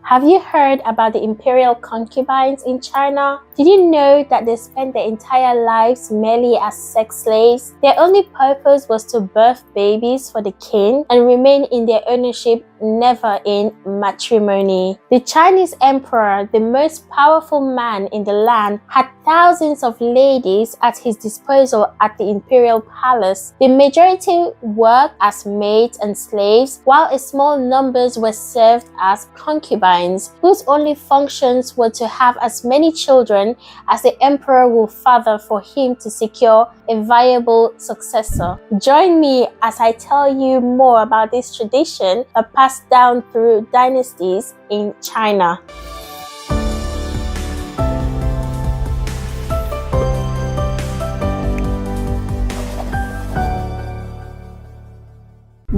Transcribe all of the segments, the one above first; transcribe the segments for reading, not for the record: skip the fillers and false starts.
Have you heard about the imperial concubines in China? Did you know that they spent their entire lives merely as sex slaves? Their only purpose was to birth babies for the king and remain in their ownership, never in matrimony. The Chinese emperor, the most powerful man in the land, had thousands of ladies at his disposal at the imperial palace. The majority worked as maids and slaves, while a small numbers were served as concubines, whose only functions were to have as many children as the emperor will father for him to secure a viable successor. Join me as I tell you more about this tradition that passed down through dynasties in China.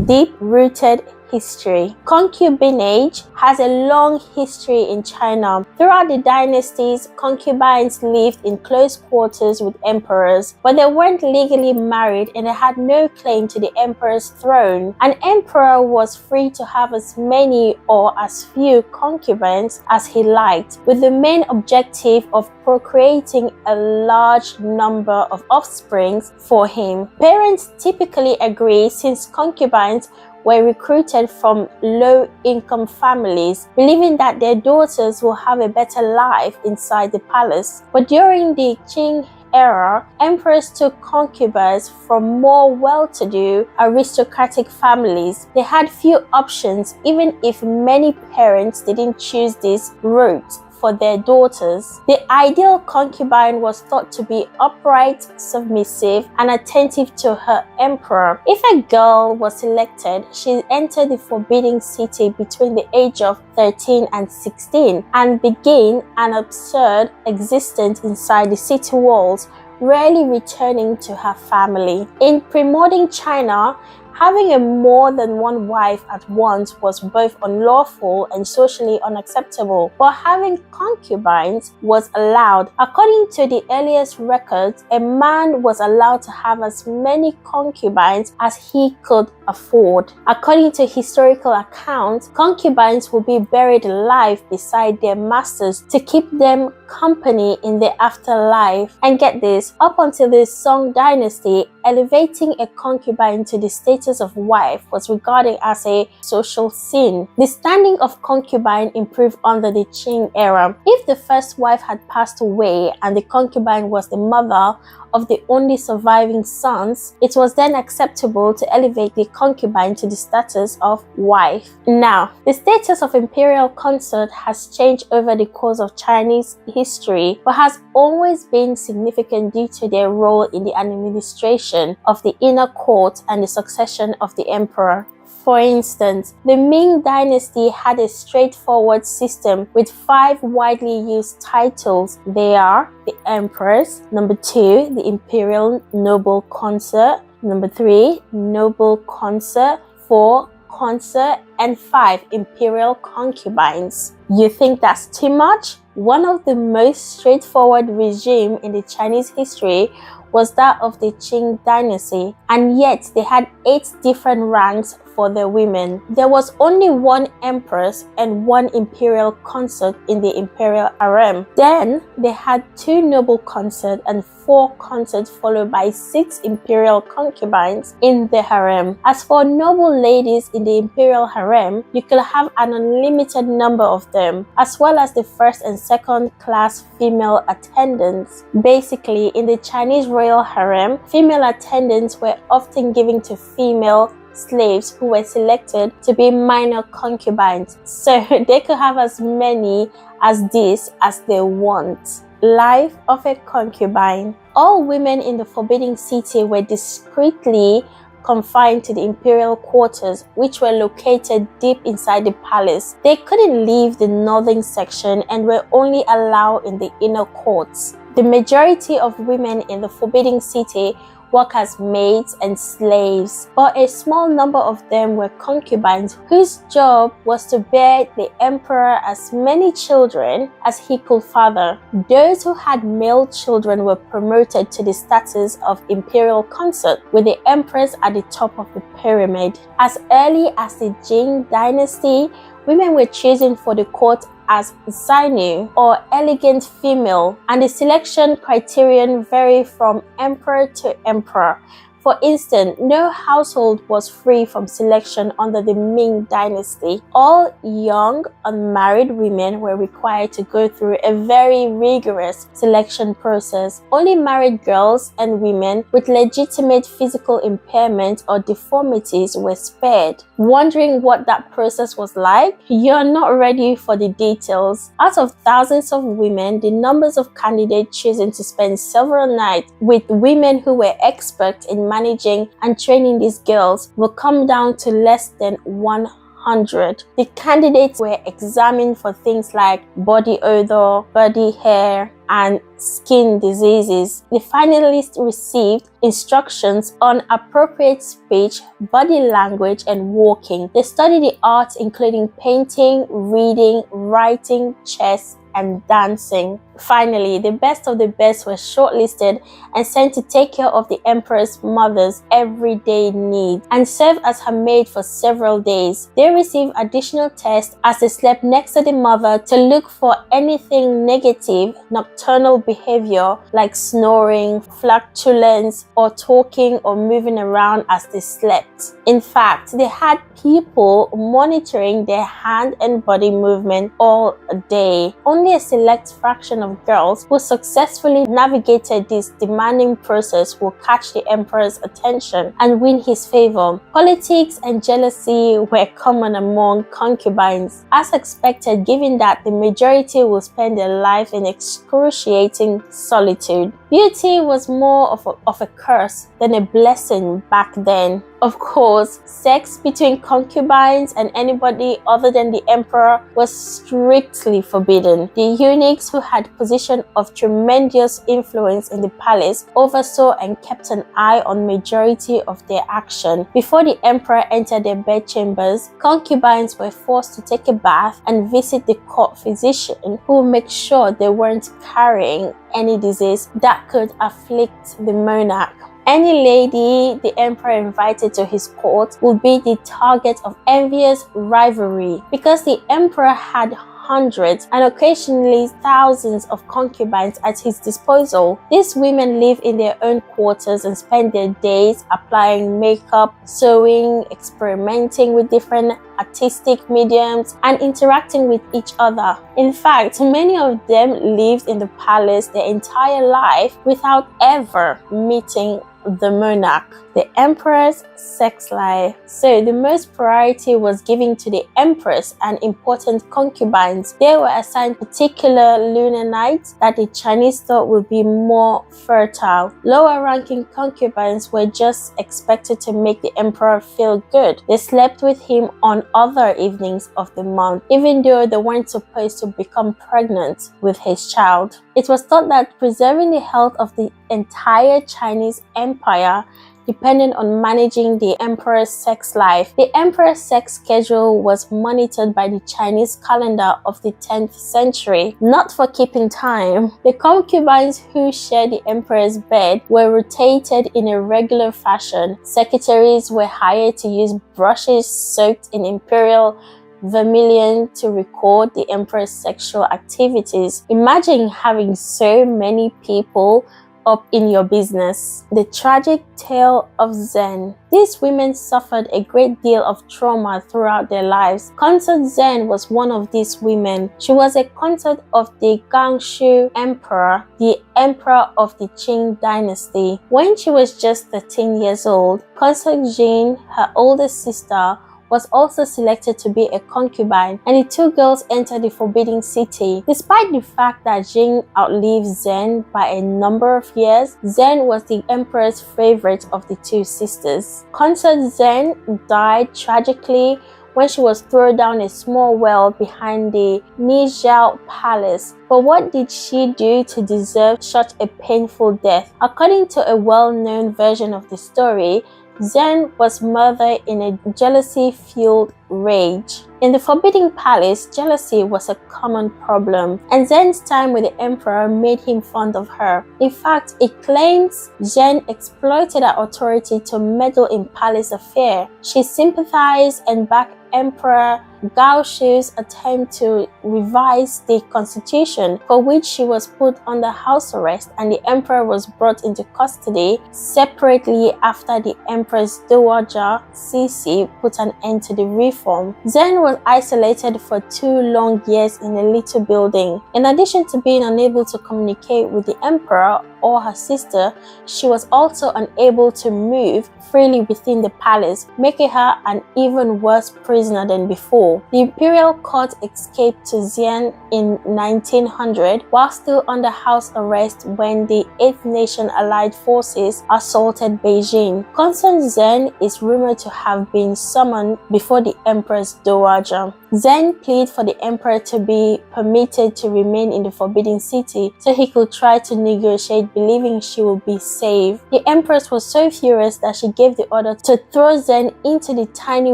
Deep-rooted history. Concubinage has a long history in China. Throughout the dynasties, concubines lived in close quarters with emperors, but they weren't legally married and they had no claim to the emperor's throne. An emperor was free to have as many or as few concubines as he liked, with the main objective of procreating a large number of offspring for him. Parents typically agree, since concubines were recruited from low-income families, believing that their daughters will have a better life inside the palace. But during the Qing era, emperors took concubines from more well-to-do aristocratic families. They had few options, even if many parents didn't choose this route for their daughters. The ideal concubine was thought to be upright, submissive, and attentive to her emperor. If a girl was selected, she entered the forbidden city between the age of 13 and 16 and began an absurd existence inside the city walls, rarely returning to her family. In pre-modern China, having a more than one wife at once was both unlawful and socially unacceptable, but having concubines was allowed. According to the earliest records, a man was allowed to have as many concubines as he could afford. According to historical accounts, concubines would be buried alive beside their masters to keep them company in the afterlife. And get this, up until the Song dynasty, elevating a concubine to the status of wife was regarded as a social sin. The standing of concubine improved under the Qing era. If the first wife had passed away and the concubine was the mother of the only surviving sons, it was then acceptable to elevate the concubine to the status of wife. Now, the status of imperial consort has changed over the course of Chinese history, but has always been significant due to their role in the administration of the inner court and the succession of the emperor. For instance, the Ming dynasty had a straightforward system with 5 widely used titles. They are the Empress, number 2, the Imperial Noble Consort, number 3, Noble Consort, 4, Consort, and 5, Imperial Concubines. You think that's too much? One of the most straightforward regimes in the Chinese history was that of the Qing dynasty, and yet they had 8 different ranks for their women. There was only 1 empress and 1 imperial consort in the imperial harem. Then they had 2 noble consorts and 4 consorts, followed by 6 imperial concubines in the harem. As for noble ladies in the imperial harem, you could have an unlimited number of them, as well as the first and second class female attendants. Basically, in the Chinese royal harem, female attendants were often given to female slaves who were selected to be minor concubines, so they could have as many as this as they want. Life of a concubine. All women in the Forbidden City were discreetly confined to the imperial quarters, which were located deep inside the palace. They couldn't leave the northern section and were only allowed in the inner courts. The majority of women in the Forbidden City work as maids and slaves, but a small number of them were concubines whose job was to bear the emperor as many children as he could father. Those who had male children were promoted to the status of imperial consort, with the empress at the top of the pyramid. As early as the Jin dynasty, women were chosen for the court as zainu, or elegant female, and the selection criterion varied from emperor to emperor. For instance, no household was free from selection under the Ming dynasty. All young, unmarried women were required to go through a very rigorous selection process. Only married girls and women with legitimate physical impairment or deformities were spared. Wondering what that process was like? You're not ready for the details. Out of thousands of women, the numbers of candidates choosing to spend several nights with women who were experts in managing and training these girls will come down to less than 100. The candidates were examined for things like body odor, body hair, and skin diseases. The finalists received instructions on appropriate speech, body language, and walking. They studied the arts including painting, reading, writing, chess, and dancing. Finally, the best of the best were shortlisted and sent to take care of the empress mother's everyday needs and serve as her maid for several days. They received additional tests as they slept next to the mother to look for anything negative, nocturnal behavior like snoring, flatulence, or talking or moving around as they slept. In fact, they had people monitoring their hand and body movement all day. Only a select fraction of girls who successfully navigated this demanding process will catch the emperor's attention and win his favor. Politics and jealousy were common among concubines, as expected, given that the majority will spend their life in excruciating solitude. Beauty was more of a curse than a blessing back then. Of course, sex between concubines and anybody other than the emperor was strictly forbidden. The eunuchs, who had position of tremendous influence in the palace, oversaw and kept an eye on majority of their action. Before the emperor entered their bedchambers, concubines were forced to take a bath and visit the court physician, who would make sure they weren't carrying any disease that could afflict the monarch. Any lady the emperor invited to his court would be the target of envious rivalry because the emperor had hundreds and occasionally thousands of concubines at his disposal. These women live in their own quarters and spend their days applying makeup, sewing, experimenting with different artistic mediums, and interacting with each other. In fact, many of them lived in the palace their entire life without ever meeting the monarch. The emperor's sex life. So the most priority was given to the empress and important concubines. They were assigned particular lunar nights that the Chinese thought would be more fertile. Lower ranking concubines were just expected to make the emperor feel good. They slept with him on other evenings of the month, even though they weren't supposed to become pregnant with his child. It was thought that preserving the health of the entire Chinese empire depended on managing the emperor's sex life. The emperor's sex schedule was monitored by the Chinese calendar of the 10th century, not for keeping time. The concubines who shared the emperor's bed were rotated in a regular fashion. Secretaries were hired to use brushes soaked in Imperial vermilion to record the emperor's sexual activities. Imagine having so many people up in your business. The tragic tale of Zhen. These women suffered a great deal of trauma throughout their lives. Consort Zhen was one of these women. She was a consort of the Gangshu Emperor, the emperor of the Qing dynasty. When she was just 13 years old, Consort Jin, her older sister, was also selected to be a concubine, and the two girls entered the Forbidden City. Despite the fact that Jing outlived Zhen by a number of years, Zhen was the emperor's favorite of the two sisters. Consort Zhen died tragically when she was thrown down a small well behind the Nizhao Palace. But what did she do to deserve such a painful death? According to a well-known version of the story, Zhen was murdered in a jealousy-fueled rage. In the Forbidden Palace, jealousy was a common problem, and Zhen's time with the emperor made him fond of her. In fact, it claims Zhen exploited her authority to meddle in palace affairs. She sympathized and backed Emperor Gao Shi's attempt to revise the constitution, for which she was put under house arrest and the emperor was brought into custody separately after the Empress Dowager Cixi put an end to the reform. Zheng was isolated for 2 long years in a little building. In addition to being unable to communicate with the emperor or her sister, she was also unable to move freely within the palace, making her an even worse prisoner than before. The imperial court escaped to Xian in 1900 while still under house arrest when the 8th Nation Allied forces assaulted Beijing. Consort Zheng is rumored to have been summoned before the Empress Dowager. Zheng pleaded for the emperor to be permitted to remain in the Forbidden City so he could try to negotiate, believing she would be saved. The empress was so furious that she gave the order to throw Zheng into the tiny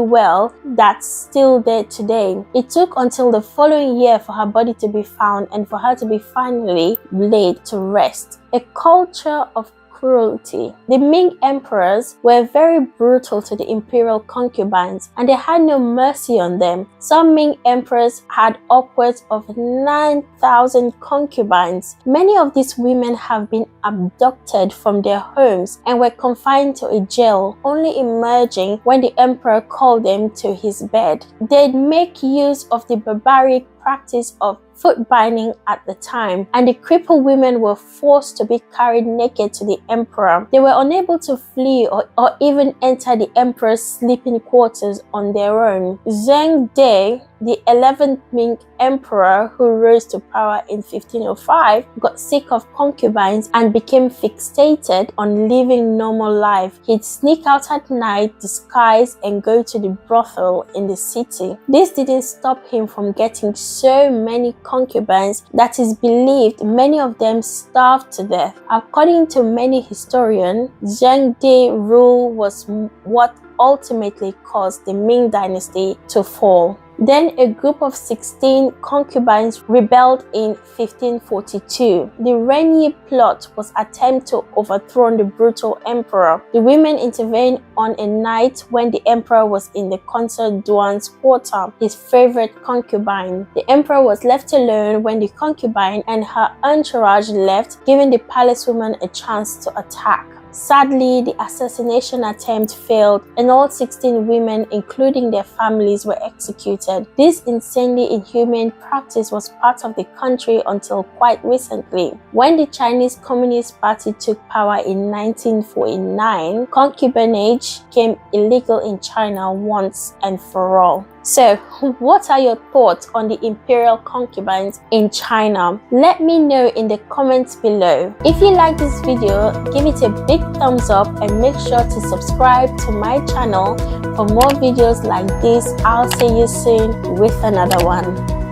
well that's still there today. It took until the following year for her body to be found and for her to be finally laid to rest. A culture of cruelty. The Ming emperors were very brutal to the imperial concubines and they had no mercy on them. Some Ming emperors had upwards of 9,000 concubines. Many of these women have been abducted from their homes and were confined to a jail, only emerging when the emperor called them to his bed. They'd make use of the barbaric practice of foot binding at the time, and the crippled women were forced to be carried naked to the emperor. They were unable to flee or even enter the emperor's sleeping quarters on their own. Zheng De, the 11th Ming emperor who rose to power in 1505, got sick of concubines and became fixated on living normal life. He'd sneak out at night, disguise, and go to the brothel in the city. This didn't stop him from getting so many concubines that is believed many of them starved to death. According to many historians, Zheng De's rule was what ultimately caused the Ming dynasty to fall. Then a group of 16 concubines rebelled in 1542. The Renyi plot was an attempt to overthrow the brutal emperor. The women intervened on a night when the emperor was in the consort Duan's quarter, his favorite concubine. The emperor was left alone when the concubine and her entourage left, giving the palace woman a chance to attack. Sadly, the assassination attempt failed and all 16 women, including their families, were executed. This insanely inhumane practice was part of the country until quite recently. When the Chinese Communist Party took power in 1949, concubinage became illegal in China once and for all. So, what are your thoughts on the imperial concubines in China? Let me know in the comments below. If you like this video, give it a big thumbs up and make sure to subscribe to my channel for more videos like this. I'll see you soon with another one.